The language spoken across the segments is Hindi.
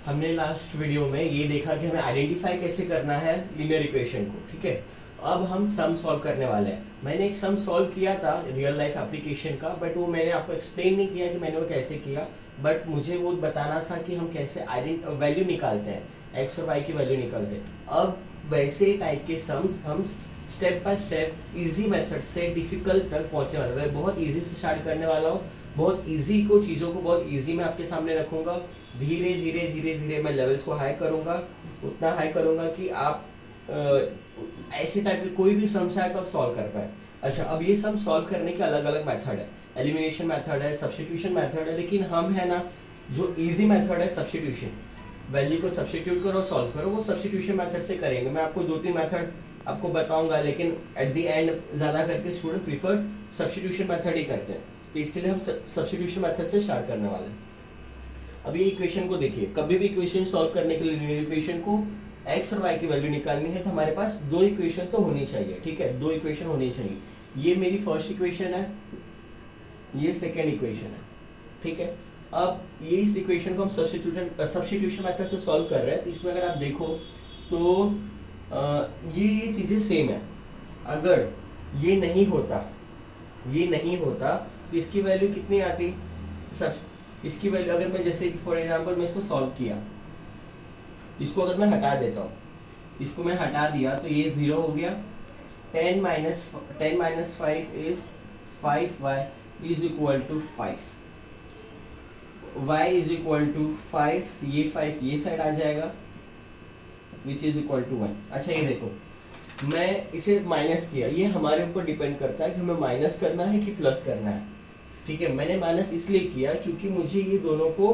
हमने लास्ट वीडियो में ये देखा कि हमें आइडेंटिफाई कैसे करना है लीनियर इक्वेशन को, ठीक है। अब हम सम सॉल्व करने वाले हैं। मैंने एक सम सॉल्व किया था रियल लाइफ एप्लीकेशन का, बट वो मैंने आपको एक्सप्लेन नहीं किया कि मैंने वो कैसे किया, बट मुझे वो बताना था कि हम कैसे वैल्यू निकालते हैं, एक्स और वाई की वैल्यू निकालते हैं। अब वैसे टाइप के सम्स हम step by step easy method से डिफिकल्ट तक पहुंचने वाले हैं। बहुत इजी से स्टार्ट करने वाला हूँ, बहुत इजी को चीज़ों को बहुत इजी मैं आपके सामने रखूंगा। धीरे धीरे धीरे धीरे मैं लेवल्स को हाई करूंगा, उतना हाई करूंगा कि आप ऐसे टाइप के कोई भी सम्स आए तो आप सॉल्व कर पाए। अच्छा, अब ये सम सॉल्व करने के अलग अलग मेथड है, एलिमिनेशन मेथड है, सब्स्टिट्यूशन मेथड है, लेकिन हम है ना जो इजी मेथड है सब्स्टिट्यूशन, वैल्यू को सब्स्टिट्यूट करो सॉल्व करो, वो सब्स्टिट्यूशन मेथड से करेंगे। मैं आपको 2-3 मेथड आपको बताऊंगा, लेकिन एट द एंड ज़्यादा करके स्टूडेंट प्रीफर सब्स्टिट्यूशन मेथड ही करते हैं, तो इसलिए हम सब्स्टिट्यूशन मेथड से स्टार्ट करने वाले हैं। अब ये इक्वेशन को देखिए, कभी भी इक्वेशन सॉल्व करने के लिए लीनियर इक्वेशन को एक्स और वाई की वैल्यू निकालनी है तो हमारे पास दो इक्वेशन तो होनी चाहिए, ठीक है, दो इक्वेशन होनी चाहिए। ये मेरी फर्स्ट इक्वेशन है, ये सेकेंड इक्वेशन है, ठीक है। अब ये इस इक्वेशन को हम सब्स्टिट्यूशन मेथड से सॉल्व कर रहे हैं, तो इसमें अगर आप देखो तो ये चीज़ें सेम है। अगर ये नहीं होता तो इसकी वैल्यू कितनी आती, सब इसकी वैल्यू अगर मैं जैसे कि फॉर एग्जांपल मैं इसको सॉल्व किया, इसको अगर मैं हटा देता हूँ, इसको मैं हटा दिया तो ये 0 हो गया। 10 minus 5 is 5y is equal to 5, y is equal to 5, ये 5 ये साइड आ जाएगा विच इज इक्वल टू 1। अच्छा, ये देखो मैं इसे माइनस किया, ये हमारे ऊपर डिपेंड करता है कि हमें माइनस करना है कि प्लस करना है, ठीक है। मैंने माइनस इसलिए किया क्योंकि मुझे ये दोनों को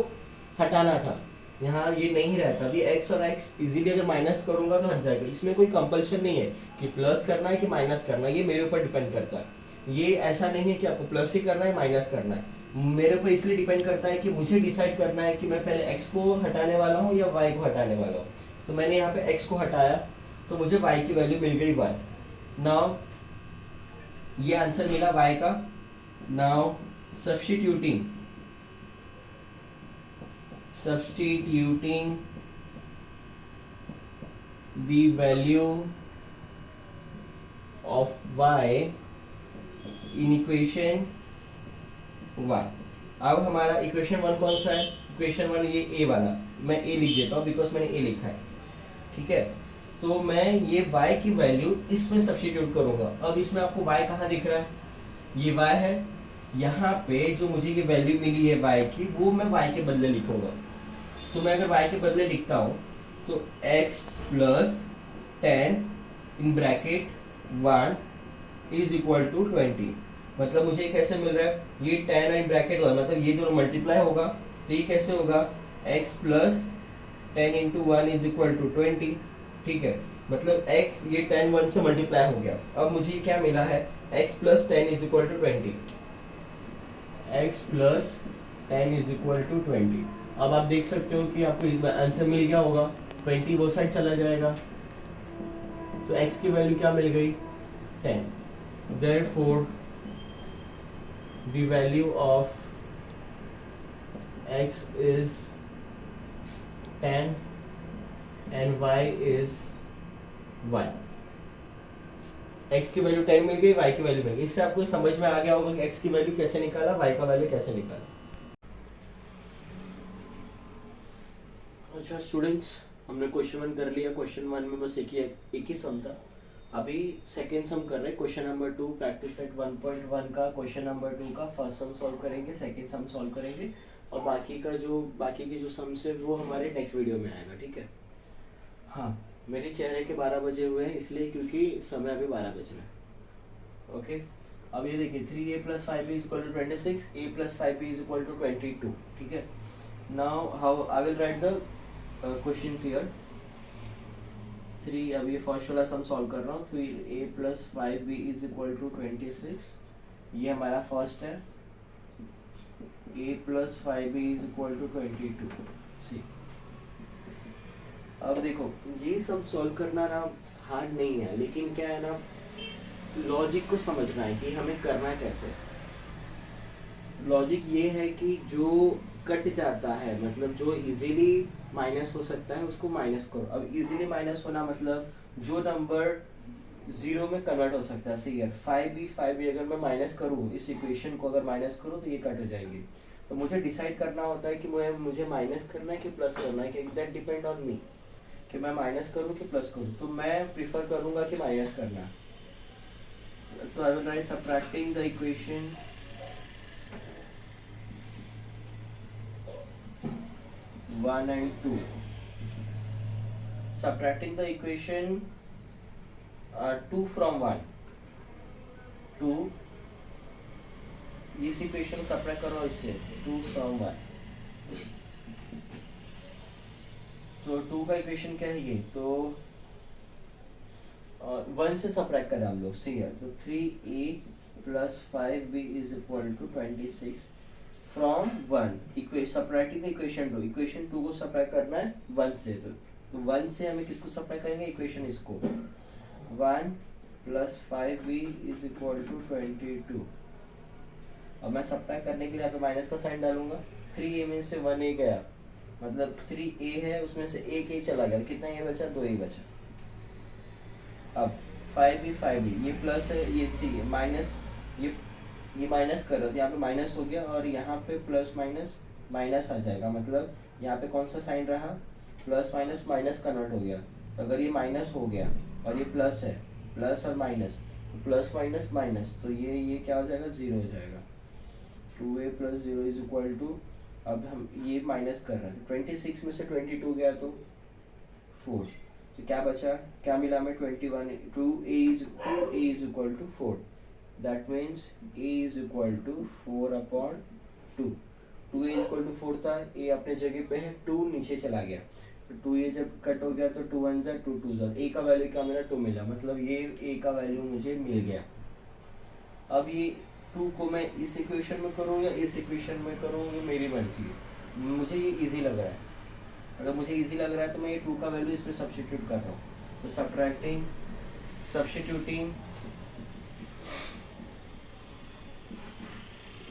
हटाना था, यहाँ ये नहीं रहता। ये एक्स और एक्स इजीली अगर माइनस करूंगा तो हट जाएगा। इसमें कोई कंपल्शन नहीं है कि प्लस करना है कि माइनस करना है, ये मेरे ऊपर डिपेंड करता है। ये ऐसा नहीं है कि आपको प्लस ही करना है माइनस करना है, मेरे ऊपर इसलिए डिपेंड करता है कि मुझे डिसाइड करना है कि मैं पहले एक्स को हटाने वाला हूँ या वाई को हटाने वाला हूँ। तो मैंने यहाँ पे एक्स को हटाया तो मुझे वाई की वैल्यू मिल गई 1। नाउ ये आंसर मिला वाई का। Now substituting the value of y in equation 1। अब हमारा इक्वेशन 1 कौन सा है, इक्वेशन 1 ये a वाला, मैं a लिख देता हूँ बिकॉज मैंने a लिखा है, ठीक है। तो मैं ये y की वैल्यू इसमें सब्स्टिट्यूट करूंगा। अब इसमें आपको y कहाँ दिख रहा है, ये y है, यहाँ पे जो मुझे ये वैल्यू मिली है y की वो मैं y के बदले लिखूंगा। तो मैं अगर y के बदले लिखता हूँ तो x plus 10 in bracket 1 is equal to 20। मतलब मुझे कैसे मिल रहा है, ये 10 इन ब्रैकेट 1 मतलब ये दोनों मल्टीप्लाई होगा, तो ये कैसे होगा x plus 10 into 1 is equal to 20, ठीक है। मतलब x ये 10 1 से मल्टीप्लाई हो गया। अब मुझे क्या मिला है, x plus 10 is equal to 20, x plus 10 is equal to 20। अब आप देख सकते हो कि आपको आंसर मिल गया होगा, 20 वो साइड चला जाएगा, तो x की वैल्यू क्या मिल गई 10। Therefore the value of x is 10 and y is 1। x की वैल्यू 10 मिल गई, y की वैल्यू मिल गई। इससे आपको समझ में आ गया होगा कि x की वैल्यू कैसे निकाला, y का वैल्यू कैसे निकाला। अच्छा स्टूडेंट्स, हमने क्वेश्चन 1 कर लिया। क्वेश्चन 1 में बस एक ही सम था। अभी सेकेंड सम कर रहे हैं, क्वेश्चन नंबर 2 प्रैक्टिस सेट 1.1 का क्वेश्चन नंबर 2 का फर्स्ट सम सॉल्व करेंगे, सेकेंड सम सॉल्व करेंगे, और बाकी के जो सम्स है वो हमारे नेक्स्ट वीडियो में आएगा, ठीक है। हाँ, मेरे चेहरे के 12 बजे हुए हैं इसलिए क्योंकि समय अभी 12 बजना है, ओके। अब ये देखिए 3a plus 5b is equal to 26, a plus 5b is equal to 22, ठीक है। Now how I will write the questions here. 3 अब ये फर्स्ट वाला सम सॉल्व कर रहा हूँ, 3a plus 5b is equal to 26, ये हमारा फर्स्ट है। a plus 5b is equal to 22। See अब देखो ये सब सॉल्व करना ना हार्ड नहीं है, लेकिन क्या है ना, लॉजिक को समझना है कि हमें करना कैसे। लॉजिक ये है कि जो कट जाता है, मतलब जो इजीली माइनस हो सकता है उसको माइनस करो। अब इजीली माइनस होना मतलब जो नंबर जीरो में कन्वर्ट हो सकता है। सी यार 5b अगर मैं माइनस करूँ, इस इक्वेशन को अगर माइनस करूँ तो ये कट हो जाएंगे। तो मुझे डिसाइड करना होता है कि मुझे माइनस करना है कि प्लस करना है, कि दैट डिपेंड ऑन मी कि मैं माइनस करूँ कि प्लस करूँ। तो मैं प्रीफर करूँगा कि माइनस करना। तो आई will right subtracting the equation 1 and 2, subtracting the equation 2 from 1, 2, इस इक्वेशन को सब्ट्रैक्ट करो इससे 2 from 1, तो 2 का इक्वेशन क्या है ये, तो 1 से सब्ट्रैक्ट करें हम लोग। सी है तो 3a plus 5b is equal to 26 from 1, subtracting the equation 2, equation 2 को सब्ट्रैक्ट करना है 1 से। तो 1 से हमें किसको सब्ट्रैक्ट करेंगे, इक्वेशन इसको। 1 plus 5b is equal to 22। अब मैं सब्ट्रैक्ट करने के लिए यहाँ पे माइनस का साइन डालूंगा। 3a में से 1a गया, मतलब 3a है उसमें से एक a चला गया, कितना ये बचा, 2a बचा। अब 5b ये प्लस है, ये सी माइनस, ये माइनस कर रहे थे, यहाँ पे माइनस हो गया और यहाँ पे प्लस माइनस माइनस आ जाएगा, मतलब यहाँ पे कौन सा साइन रहा, प्लस माइनस माइनस कन्वर्ट हो गया। तो अगर ये माइनस हो गया और ये प्लस है, प्लस और माइनस, तो प्लस माइनस माइनस, तो ये क्या हो जाएगा, 0 हो जाएगा। 2a plus 0 is equal to, अब हम ये माइनस कर रहे हैं, 26 में से 22 गया तो 4, तो क्या बचा, क्या मिला हमें, 21, 2a is equal to 4। That means a is equal to 4/2। 2a is equal to 4 था, a अपने जगह पे है, 2 नीचे चला गया, तो 2a जब कट हो गया तो 2 1 जा 2 2 जा, a का वैल्यू क्या मिला, 2 मिला, मतलब ये a का वैल्यू मुझे मिल गया। अब ये 2 को मैं इस इक्वेशन में करूँ या इस इक्वेशन में करूँ, ये मेरी मर्जी है, मुझे ये इजी लग रहा है। अगर मुझे इजी लग रहा है तो मैं ये 2 का वैल्यू इसमें सब्स्टिट्यूट कर रहा हूँ। तो substituting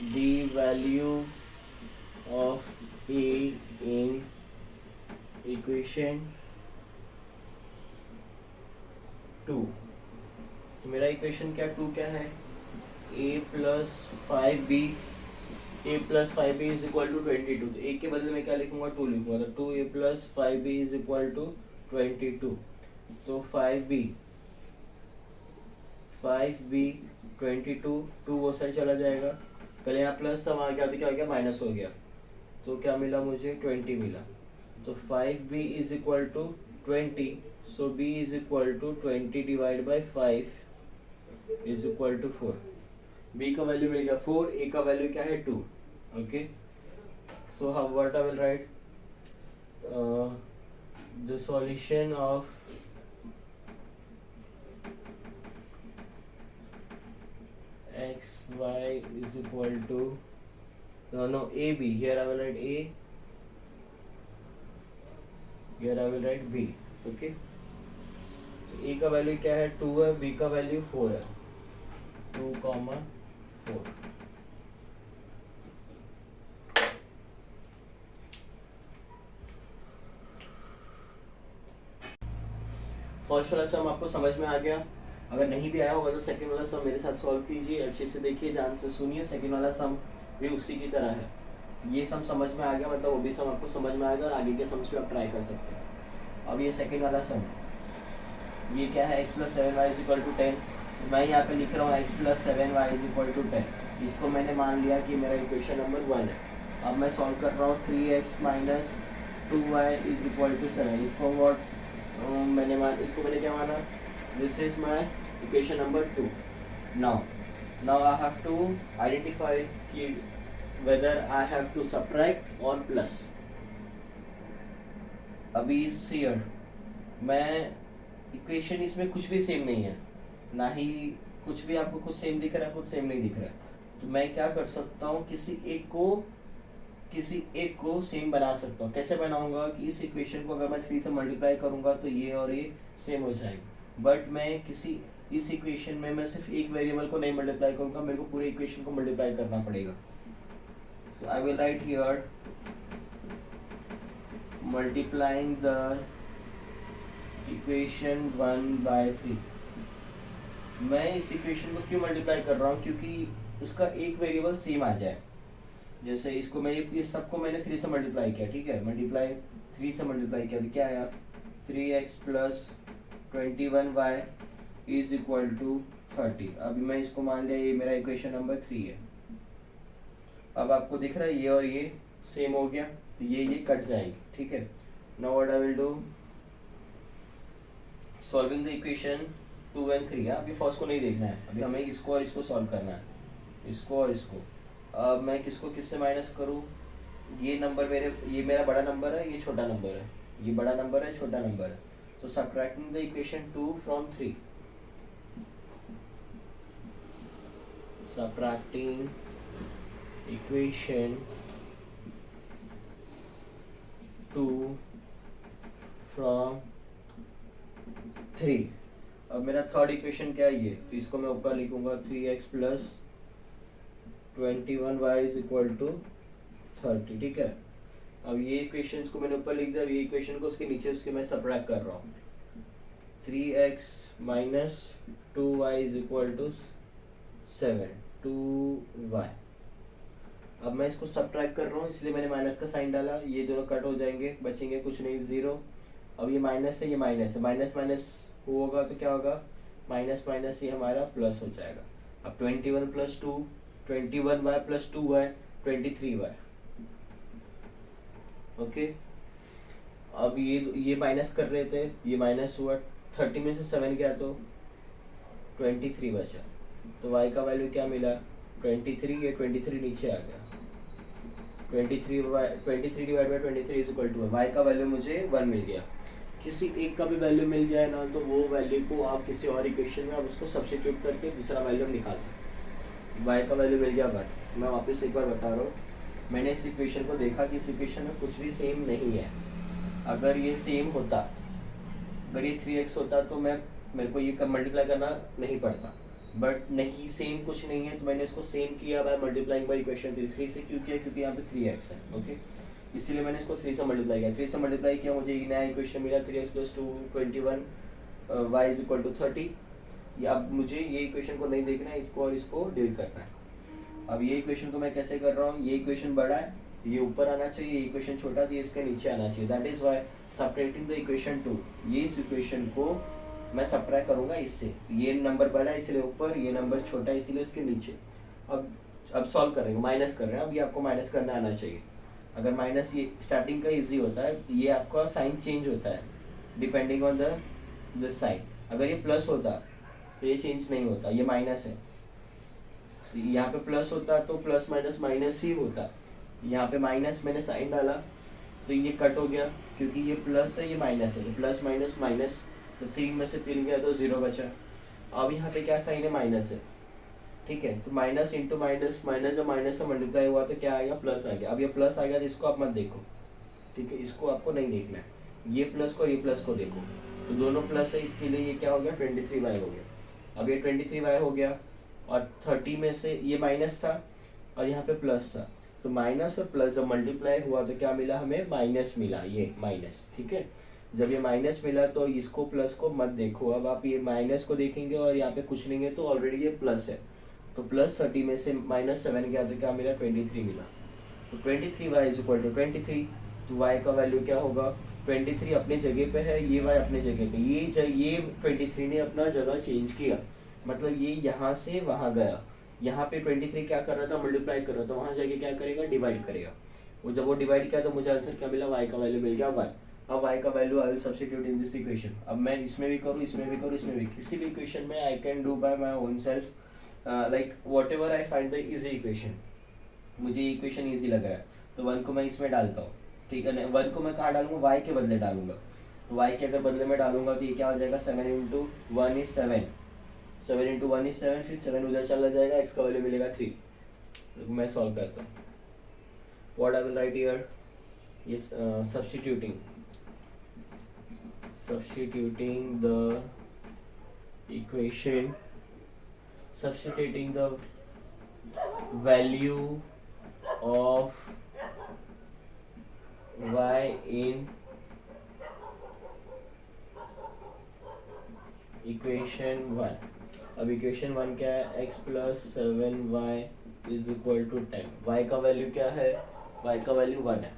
the value of a in equation 2, तो मेरा इक्वेशन क्या 2 क्या है, a plus 5b is equal to 22। तो a के बदले में क्या लिखूंगा, 2 लिखूंगा, तो 2a plus 5b is equal to 22। तो 5b 22, 2 वो साइड चला जाएगा, पहले यहाँ प्लस था, वहाँ क्या क्या हो गया, माइनस हो गया, तो क्या मिला मुझे, 20 मिला। तो 5b is equal to 20, so b is equal to 20 divide by 5 is equal to 4। b का वैल्यू मिल गया 4, a का वैल्यू क्या है 2। Okay, so how what I will write, the solution of x y is equal to a b, here I will write a, here I will write b। Okay, तो a का वैल्यू क्या है, 2 है, b का वैल्यू 4 है, 2, 4। फर्स्ट वाला सम आपको समझ में आ गया, अगर नहीं भी आया होगा तो सेकंड वाला सम मेरे साथ सॉल्व कीजिए, अच्छे से देखिए, ध्यान से सुनिए। सेकंड वाला सम भी उसी की तरह है, ये सम समझ में आ गया मतलब वो भी सम आपको समझ में आएगा और आगे के सम्स भी आप ट्राई कर सकते हैं। अब ये सेकंड वाला सम, ये क्या है, x + 7y = 10, मैं यहाँ पे लिख रहा हूँ x + 7y = 10, इसको मैंने मान लिया कि मेरा इक्वेशन नंबर 1 है। अब मैं सॉल्व कर रहा हूँ 3x - 2y = 7, इसको मैंने क्या माना, this is my equation number 2। now I have to identify whether I have to subtract or plus। अभी here मैं इक्वेशन इसमें कुछ भी सेम नहीं है, ना ही कुछ भी आपको कुछ सेम दिख रहा है, कुछ सेम नहीं दिख रहा है, तो मैं क्या कर सकता हूँ, किसी एक को सेम बना सकता हूँ। कैसे बनाऊंगा कि इस इक्वेशन को अगर मैं 3 से मल्टीप्लाई करूंगा तो ये और ये सेम हो जाएगा, बट मैं इस इक्वेशन में मैं सिर्फ एक वेरिएबल को नहीं मल्टीप्लाई करूंगा, मेरे को पूरे इक्वेशन को मल्टीप्लाई करना पड़ेगा। So I will write here multiplying the equation 1/3। मैं इस इक्वेशन को क्यों मल्टीप्लाई कर रहा हूँ, क्योंकि उसका एक वेरिएबल सेम आ जाए। जैसे इसको मैं ये सबको मैंने 3 से मल्टीप्लाई किया, ठीक है, मल्टीप्लाई 3 से मल्टीप्लाई किया तो क्या आया, 3x plus 21y is equal to 30। अभी मैं इसको मान लिया ये मेरा इक्वेशन नंबर 3 है। अब आपको दिख रहा है ये और ये सेम हो गया, तो ये कट जाएंगे, ठीक है। Now what I will do, solving the equation 2 and 3। अभी फर्स्ट को नहीं देखना है, अभी हमें इसको और इसको सॉल्व करना है, इसको और इसको। अब मैं किसको किससे माइनस करूँ, ये नंबर ये मेरा बड़ा नंबर है, ये छोटा नंबर है, ये बड़ा नंबर है, छोटा नंबर है। तो subtracting the equation 2 from 3, subtracting equation 2 from 3। अब मेरा थर्ड इक्वेशन क्या है ये, तो इसको मैं ऊपर लिखूंगा 3x plus 21y is equal to 30, ठीक है। अब ये इक्वेशंस को मैंने ऊपर लिख दिया, ये इक्वेशन को उसके नीचे उसके मैं सबट्रैक्ट कर रहा हूँ। 3x minus 2y is equal to 7, 2y। अब मैं इसको सबट्रैक्ट कर रहा हूँ, इसलिए मैंने माइनस का साइन डाला, ये दोनों कट हो जाएंगे, बचेंगे कुछ नहीं, 0। अब ये माइनस है, ये माइनस है, माइनस माइनस होगा तो क्या होगा, माइनस माइनस ये हमारा प्लस हो जाएगा। अब 21 plus 2, 21y plus 2y 23y, okay. अब ये माइनस कर रहे थे, ये माइनस हुआ, 30 में से 7 गया तो 23 बचा। तो y का वैल्यू क्या मिला, 23, ये 23 नीचे आ गया, 23 divide by 23 is equal to y का वैल्यू मुझे 1 मिल गया। किसी एक का भी वैल्यू मिल जाए ना, तो वो वैल्यू को आप किसी और इक्वेशन में आप उसको सब्स्टिट्यूट करके दूसरा वैल्यू निकाल सकते। y का वैल्यू मिल गया, बट मैं वापस एक बार बता रहा हूँ, मैंने इस इक्वेशन को देखा कि इस इक्वेशन में कुछ भी सेम नहीं है। अगर ये सेम होता, अगर ये 3x होता तो मेरे को ये मल्टीप्लाई करना नहीं पड़ता, बट नहीं, सेम कुछ नहीं है, तो मैंने इसको सेम किया बाय मल्टीप्लाइंग बाय इक्वेशन 3 से। क्यों किया, क्योंकि यहाँ पे 3x है, ओके, इसीलिए मैंने इसको 3 से मल्टीप्लाई किया। 3 से मल्टीप्लाई किया, मुझे ये नया इक्वेशन मिला, 3x plus 2 21 y is equal to 30। अब मुझे ये इक्वेशन को नहीं देखना है, इसको और इसको डील करना है। अब ये इक्वेशन को मैं कैसे कर रहा हूँ, ये इक्वेशन बड़ा है, ये ऊपर आना चाहिए, ये इक्वेशन छोटा है, ये इसके नीचे आना चाहिए। That is by subtracting the equation 2, ये इस इक्वेशन को मैं सबट्रैक्ट करूंगा इससे। तो ये नंबर बड़ा है इसलिए ऊपर, ये नंबर छोटा है इसीलिए उसके नीचे। अब सॉल्व कर रहे हैं, माइनस कर रहे हैं। अब ये आपको माइनस करना आना चाहिए। अगर माइनस, ये स्टार्टिंग का इजी होता है, ये आपका साइन चेंज होता है डिपेंडिंग ऑन द साइन। अगर ये प्लस होता तो ये चेंज नहीं होता, ये माइनस है, यहाँ पे प्लस होता तो प्लस माइनस माइनस ही होता। यहाँ पे माइनस मैंने साइन डाला तो ये कट हो गया, क्योंकि ये प्लस है, ये माइनस है, तो प्लस माइनस माइनस, तो 3 में से 3 गया तो 0 बचा। अब यहाँ पे क्या साइन है, माइनस है, ठीक है। तो माइनस इंटू माइनस, माइनस जब माइनस से मल्टीप्लाई हुआ तो क्या आ गया, प्लस आ गया। अब ये प्लस आ गया तो इसको आप मत देखो, ठीक है, इसको आपको नहीं देखना है, ये प्लस को, ये प्लस को देखो। तो दोनों प्लस है, इसके लिए ये क्या हो गया, 23y हो गया। अब ये 23y हो गया, और 30 में से ये माइनस था और यहाँ पे प्लस था, तो माइनस और प्लस जब मल्टीप्लाई हुआ तो क्या मिला हमें, माइनस मिला, ये माइनस, ठीक है। जब ये माइनस मिला तो इसको प्लस को मत देखो, अब आप ये माइनस को देखेंगे और यहाँ पे कुछ नहीं है तो ऑलरेडी ये प्लस है। तो प्लस 30 में से माइनस 7 गया तो क्या मिला, 23 मिला। तो 23y इज इक्वल टू 23, तो y का वैल्यू क्या होगा, 23 अपने जगह पे है, ये y अपने जगह पे, ये 23 ने अपना जगह चेंज किया, मतलब ये यहाँ से वहाँ गया। यहाँ पे 23 क्या कर रहा था, मल्टीप्लाई कर रहा था, वहाँ जाके क्या करेगा, डिवाइड करेगा। वो जब वो डिवाइड किया तो मुझे आंसर क्या मिला, y का वैल्यू मिल गया 1। अब y का value I will substitute in this equation. अब मैं इसमें भी करूँ, इसमें भी करूँ, इसमें भी, किसी भी इक्वेशन में I can do by my own self, like what ever I find the easy equation. मुझे इक्वेशन ईजी लगा है तो 1 को मैं इसमें डालता हूँ, ठीक है। 1 को मैं कहाँ डालूंगा, y के बदले डालूंगा। तो y के अगर बदले में डालूंगा तो ये क्या हो जाएगा, 7 इंटू 1 इज 7, 7 इंटू 1 इज 7, फिर 7 उधर चला जाएगा, x का वैल्यू मिलेगा 3। तो मैं सॉल्व करता हूँ। What I will right here, ये substituting the equation, substituting the value of y in equation 1। अब इक्वेशन 1 क्या है, x plus 7y is equal to 10। y का वैल्यू क्या है, y का वैल्यू 1 है,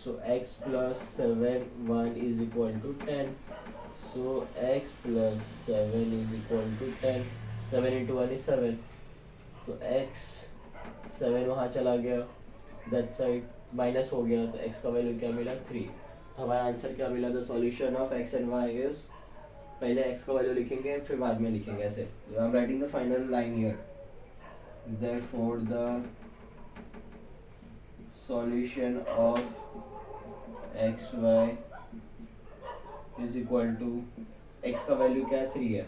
so x plus 7 1 is equal to 10। So x plus 7 is equal to 10। 7 into 1 is 7, तो x 7 वहाँ चला गया, दैट साइड माइनस हो गया, तो x का वैल्यू क्या मिला 3। तो हमारा आंसर क्या मिला, the solution of x and y is, पहले x का वैल्यू लिखेंगे फिर बाद में लिखेंगे ऐसे। I am writing the final line here, therefore the solution of x y is equal to, x का वैल्यू क्या है 3 है,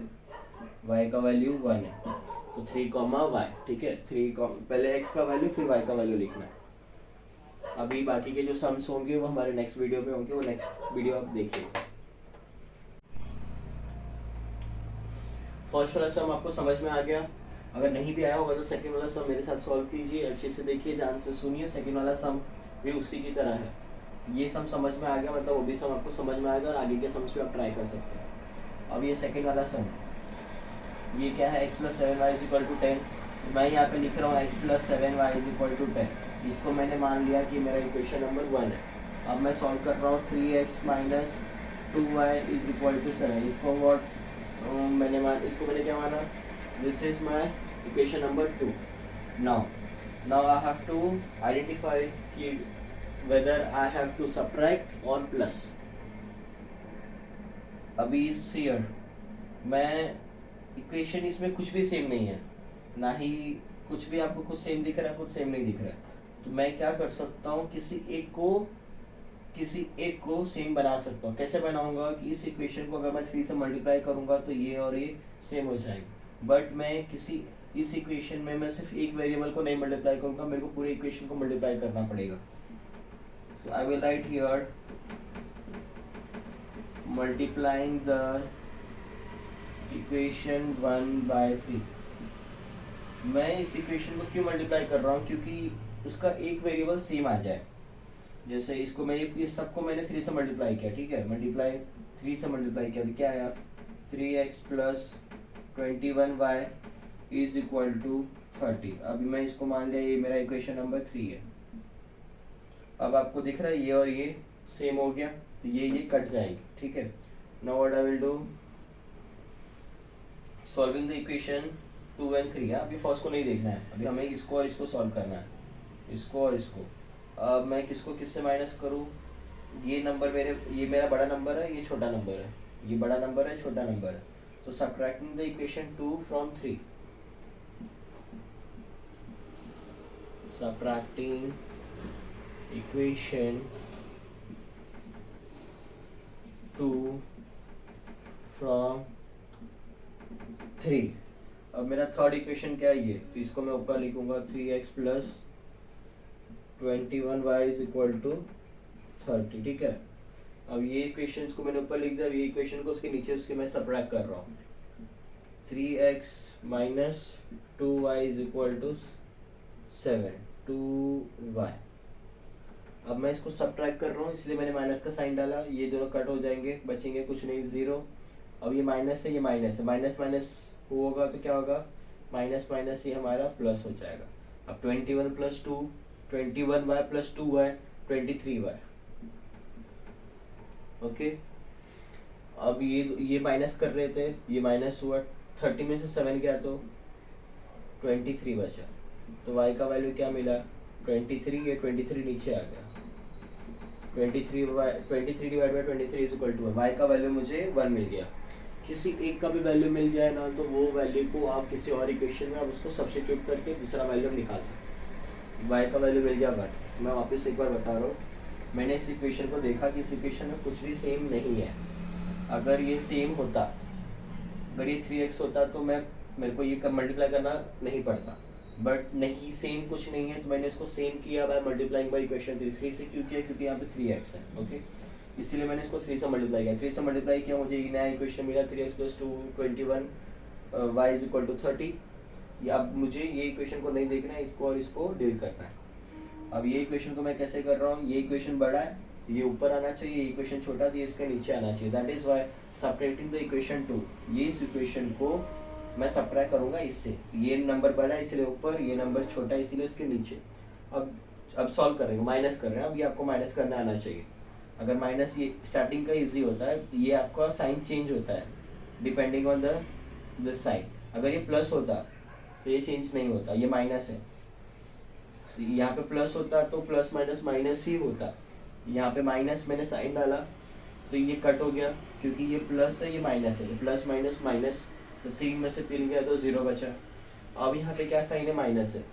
y का वैल्यू 1 है, तो 3 कॉमा y, ठीक है। पहले x का वैल्यू फिर y का वैल्यू लिखना है। अभी बाकी के जो सम्स होंगे वो हमारे नेक्स्ट वीडियो में होंगे, वो नेक्स्ट वीडियो आप देखिए। फर्स्ट वाला सम आपको समझ में आ गया, अगर नहीं भी आया होगा तो सेकंड वाला सम मेरे साथ सॉल्व कीजिए, अच्छे से देखिए, ध्यान से सुनिए। सेकंड वाला सम भी उसी की तरह है, ये सम समझ में आ गया मतलब वो भी सम आपको समझ में आएगा और आगे के सम्स भी आप ट्राई कर सकते हैं। अब ये सेकंड वाला सम, ये क्या है, x plus 7y is equal to 10। मैं यहाँ पे लिख रहा हूँ x plus 7y is equal to 10, इसको मैंने मान लिया कि मेरा इक्वेशन नंबर 1 है। अब मैं सॉल्व कर रहा हूँ 3x minus 2y is equal to 7, इसको इसको मैंने क्या माना, this is my equation number 2। Now I have to identify कि whether I have to subtract or plus। अभी here मैं इक्वेशन इसमें कुछ भी सेम नहीं है, ना ही कुछ भी आपको कुछ सेम दिख रहा है, कुछ सेम नहीं दिख रहा है, तो मैं क्या कर सकता हूँ, किसी एक को सेम बना सकता हूँ। कैसे बनाऊंगा कि इस इक्वेशन को अगर मैं 3 से मल्टीप्लाई करूंगा तो ये और ये सेम हो जाएगा, बट मैं इस इक्वेशन में मैं सिर्फ एक वेरिएबल को नहीं मल्टीप्लाई करूंगा, मेरे को पूरे इक्वेशन को मल्टीप्लाई करना पड़ेगा। So I will write here multiplying the equation 1 by 3। मैं इस इक्वेशन को क्यों मल्टीप्लाई कर रहा हूँ, क्योंकि उसका एक वेरिएबल सेम आ जाए। जैसे इसको मैंने, इस सबको मैंने 3 से मल्टीप्लाई किया, ठीक है, 3 से मल्टीप्लाई किया तो क्या आया, 3x plus 21y is equal to 30। अभी मैं इसको मान लिया ये मेरा इक्वेशन नंबर 3 है। अब आपको दिख रहा है ये और ये सेम हो गया, तो ये कट जाएगी, ठीक है। Now what I will do, solving the equation 2 and 3 है। अभी फर्स्ट को नहीं देखना है, अभी हमें इसको और इसको सॉल्व करना है, इसको और इसको। अब मैं किसको किससे माइनस करूँ, ये नंबर ये मेरा बड़ा नंबर है, ये छोटा नंबर है, ये बड़ा नंबर है, छोटा नंबर है, तो subtracting the equation 2 from 3, subtracting equation 2 from 3। अब मेरा थर्ड इक्वेशन क्या है, ये, तो इसको मैं ऊपर लिखूंगा 3x plus 21y is equal to 30, ठीक है। अब ये इक्वेशन को मैंने ऊपर लिख दिया, ये इक्वेशन को उसके नीचे उसके मैं सबट्रैक्ट कर रहा हूँ, 3x minus 2y is equal to 7, 2y। अब मैं इसको सबट्रैक्ट कर रहा हूँ, इसलिए मैंने माइनस का साइन डाला, ये दोनों कट हो जाएंगे, बचेंगे कुछ नहीं, 0। अब ये माइनस है, ये माइनस है, माइनस माइनस होगा तो क्या होगा, माइनस माइनस ये हमारा प्लस हो जाएगा। अब 21 plus 2, 21y plus 2y 23y, okay. अब ये माइनस कर रहे थे, ये माइनस हुआ, 30 में से 7 गया तो 23 बचा, तो y का वैल्यू क्या मिला, 23। ये 23 नीचे आ गया, 23 divide by 23 is equal to 1। y का वैल्यू मुझे 1 मिल गया। किसी एक का भी वैल्यू मिल जाए ना, तो वो वैल्यू को आप किसी और इक्वेशन में आप उसको सब्स्टिट्यूट करके दूसरा वैल्यू निकाल सकते। y का वैल्यू मिल गया 1। मैं वापस एक बार बता रहा हूँ, मैंने इस इक्वेशन को देखा कि इस इक्वेशन में कुछ भी सेम नहीं है। अगर ये सेम होता, अगर ये 3x होता तो मेरे को ये मल्टीप्लाई करना नहीं पड़ता, बट नहीं, सेम कुछ नहीं है, तो मैंने इसको सेम किया बाय मल्टीप्लाइंग बाय इक्वेशन 3 से। क्यों किया, क्योंकि यहाँ पे 3x है, ओके, इसीलिए मैंने इसको 3 से मल्टीप्लाई किया। 3 से मल्टीप्लाई किया, मुझे ये नया इक्वेशन मिला, 3x plus 2 21 y is equal to 30। अब मुझे ये इक्वेशन को नहीं देखना है, इसको और इसको डील करना है। अब ये इक्वेशन को मैं कैसे कर रहा हूँ, ये इक्वेशन बड़ा है, तो ये ऊपर आना चाहिए, इक्वेशन छोटा थी इसके नीचे आना चाहिए। That is by subtracting the equation 2, ये इस इक्वेशन को मैं सब्ट्रैक्ट करूंगा इससे। तो ये नंबर बड़ा है इसलिए ऊपर, ये नंबर छोटा है इसीलिए उसके नीचे। अब सॉल्व करेंगे, माइनस कर रहे हैं। अब ये आपको माइनस करना आना चाहिए। अगर माइनस, ये स्टार्टिंग का इजी होता है, ये आपका साइन चेंज होता है डिपेंडिंग ऑन द साइन। अगर ये प्लस होता तो ये चेंज नहीं होता, ये माइनस है। यहाँ पे प्लस होता तो प्लस माइनस माइनस ही होता। यहाँ पे माइनस मैंने साइन डाला तो ये कट हो गया, क्योंकि ये प्लस है ये माइनस है, तो प्लस माइनस माइनस, तो 3 में से 3 गया तो 0 बचा। अब यहाँ पे क्या साइन है, माइनस है,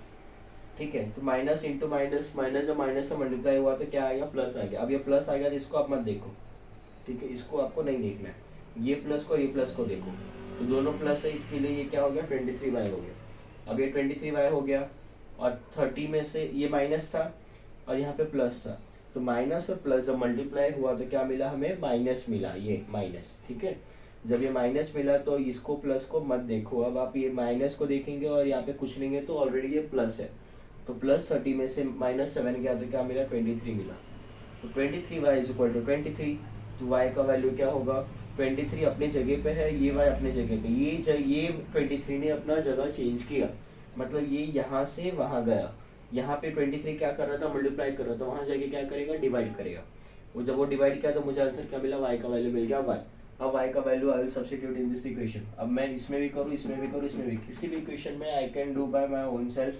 ठीक है। तो माइनस इंटू माइनस, माइनस जब माइनस से मल्टीप्लाई हुआ तो क्या आएगा, प्लस आ गया। अब ये प्लस आ गया तो इसको आप मत देखो, ठीक है, इसको आपको नहीं देखना है। ये प्लस को ये प्लस को देखो, तो दोनों प्लस है, इसके लिए ये क्या हो गया, 23y हो गया। अब ये 23y हो गया, और 30 में से ये माइनस था और यहाँ पे प्लस था, तो माइनस और प्लस जब मल्टीप्लाई हुआ तो क्या मिला हमें, माइनस मिला, ये माइनस, ठीक है। जब ये माइनस मिला तो इसको प्लस को मत देखो, अब आप ये माइनस को देखेंगे और यहाँ पे कुछ नहीं है तो ऑलरेडी ये प्लस है। तो प्लस 30 में से माइनस 7 गया तो क्या मिला, 23 मिला। तो 23y इज इक्वल टू 23, तो y का वैल्यू क्या होगा, 23 अपने जगह पे है, ये y अपने जगह पे, ये 23 ने अपना जगह चेंज किया, मतलब ये यहाँ से वहाँ गया। यहाँ पे 23 क्या कर रहा था, मल्टीप्लाई कर रहा था, वहाँ जाके क्या करेगा, डिवाइड करेगा। वो जब वो डिवाइड किया तो मुझे आंसर क्या मिला, y का वैल्यू मिल गया 1। अब y का value I will substitute in this equation. अब मैं इसमें भी करूँ, इसमें भी करूँ, इसमें भी, किसी भी इक्वेशन में I can do by my own self,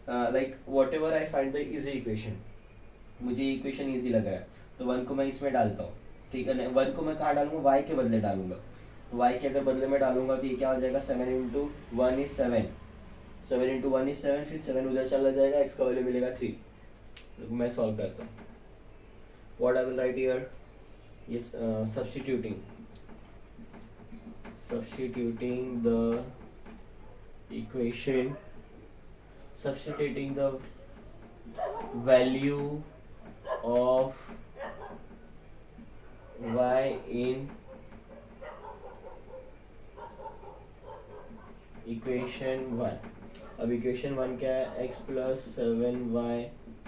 like what ever I find the easy equation. मुझे ये इक्वेशन ईजी लगा है तो 1 को मैं इसमें डालता हूँ, ठीक है। 1 को मैं कहाँ डालूंगा, y के बदले डालूंगा। तो y के अगर बदले में डालूंगा तो ये क्या हो जाएगा, 7 इंटू 1 इज 7, 7 इंटू 1 इज 7, फिर 7 उधर चला जाएगा, x का वैल्यू मिलेगा 3। तो मैं सॉल्व करता हूँ। What I will right here, ये substituting the equation, substituting the value of y in equation 1। अब इक्वेशन 1 क्या है, x plus 7y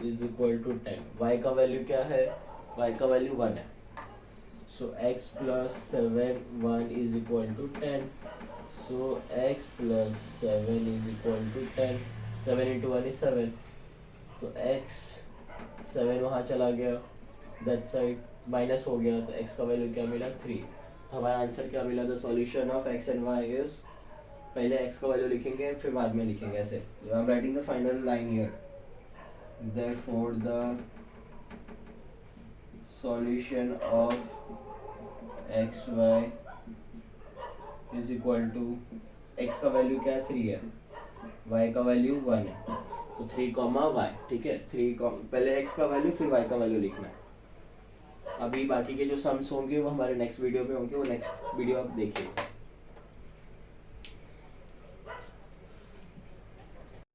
is equal to 10। y का वैल्यू क्या है, y का वैल्यू 1 है, so x plus 7 is equal to 10, so x plus 7 is equal to 10, 7 into 1 is 7, तो x 7 वहाँ चला गया, दैट साइड माइनस हो गया, तो x का वैल्यू क्या मिला, 3। तो हमारा आंसर क्या मिला, the solution of x and y is, पहले x का वैल्यू लिखेंगे फिर बाद में लिखेंगे ऐसे। I am writing the final line here, therefore the solution of xy is equal to, x का वैल्यू क्या है, 3 है, y का वैल्यू 1 है, तो 3, y, ठीक है। पहले x का वैल्यू फिर y का वैल्यू लिखना है। अभी बाकी के जो सम्स होंगे वो हमारे नेक्स्ट वीडियो पे होंगे, वो नेक्स्ट वीडियो आप देखिए।